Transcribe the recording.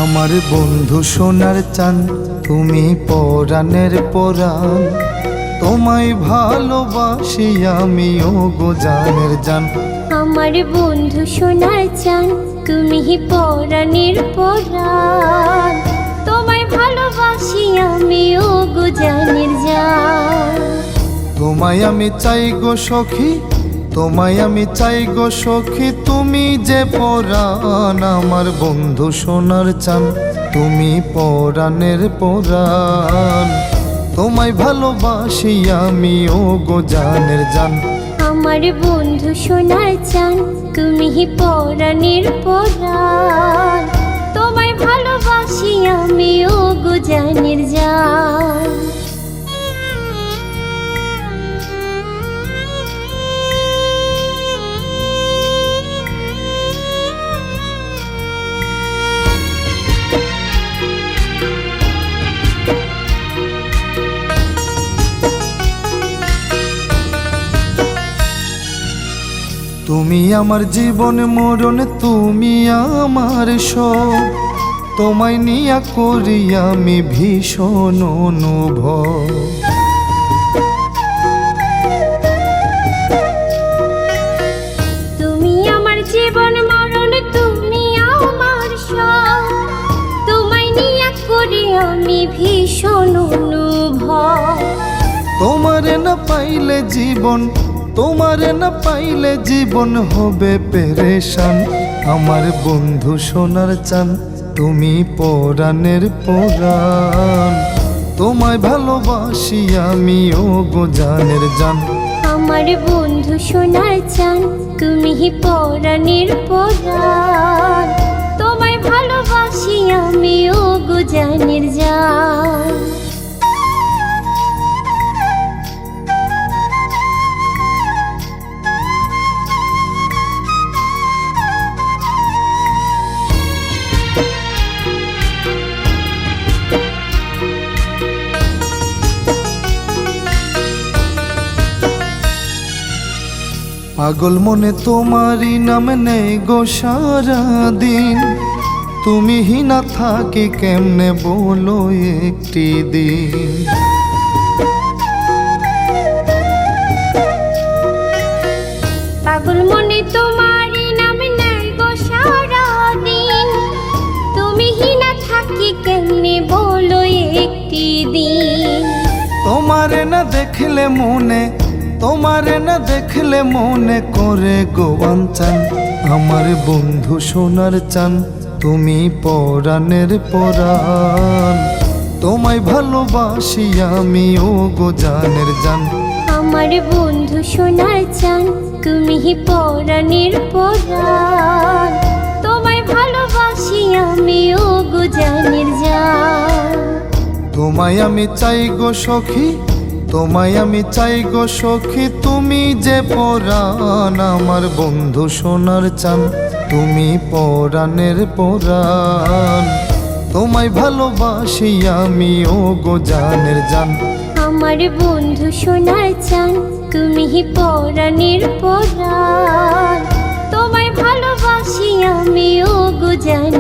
আমার বন্ধু সোনার চাঁদ, তুমি পরাণের পরাণ। তোমায় ভালোবাসি আমি ও গো জানের জান। আমার বন্ধু সোনার চাঁদ, তুমি পরাণের পরাণ। তোমায় ভালোবাসি আমি ও গো জানের জান। তোমায় আমি চাই গো সখী, তোমায় আমি চাই গো সখী, তুমি যে পরাণ। আমার বন্ধু সোনার চাঁদ, তুমি পরাণের পরাণ। তোমায় ভালোবাসি আমি ও গো জানের জান। আমার বন্ধু সোনার চাঁদ, তুমি পরাণের পরাণ। তোমায় ভালোবাসি আমি ও গো জানের জান। তুমি আমার জীবন মরণ, তুমি আমার সব। তোমায় নিয়া করি আমি ভীষণ অনুভব। তুমি আমার জীবন মরণ, তুমি আমার সব। তোমায় নিয়ে করি আমি ভীষণ অনুভব। তোমারে না পাইলে জীবন, তোমারে না পাইলে জীবন হবে পেরেশান। আমার বন্ধু সোনার চাঁদ, তুমি পরাণের পরাণ। তোমায় ভালোবাসি আমি ও গো জানের জান। আমার বন্ধু সোনার চাঁদ, তুমি পরাণের পরাণ। তোমায় ভালোবাসি আমি ও গো জানের জান। পাগল মনে তোমারই নাম নেই গো সারাদিন। তুমি না থাকি কেমনে বলো একটি দিন। পাগল মনে তোমারই নাম নেই গো সারাদিন। তুমি না থাকি কেমনে বলো একটি দিন। তোমারে না দেখলে মনে, তোমারে না দেখলে মনে করে গো বাঞ্ছান। আমার বন্ধু সোনার চাঁদ, তুমি পরাণের পরাণ। তোমায় ভালোবাসি আমি ও গো জানের জান। আমার বন্ধু সোনার চাঁদ, তুমি পরাণের পরাণ। তোমায় ভালোবাসি আমি ও গো জানের জান। তোমায় আমি চাই গো সখী, তোমায় আমি চাই গো সখী, তুমি যে পরাণ। আমার বন্ধু সোনার চাঁদ, তুমি পরাণের পরাণ। তোমায় ভালোবাসি আমি ও গো জানের জান। আমার বন্ধু সোনার চাঁদ, তুমি পরাণের পরাণ। তোমায় ভালোবাসি আমি ও গো জানের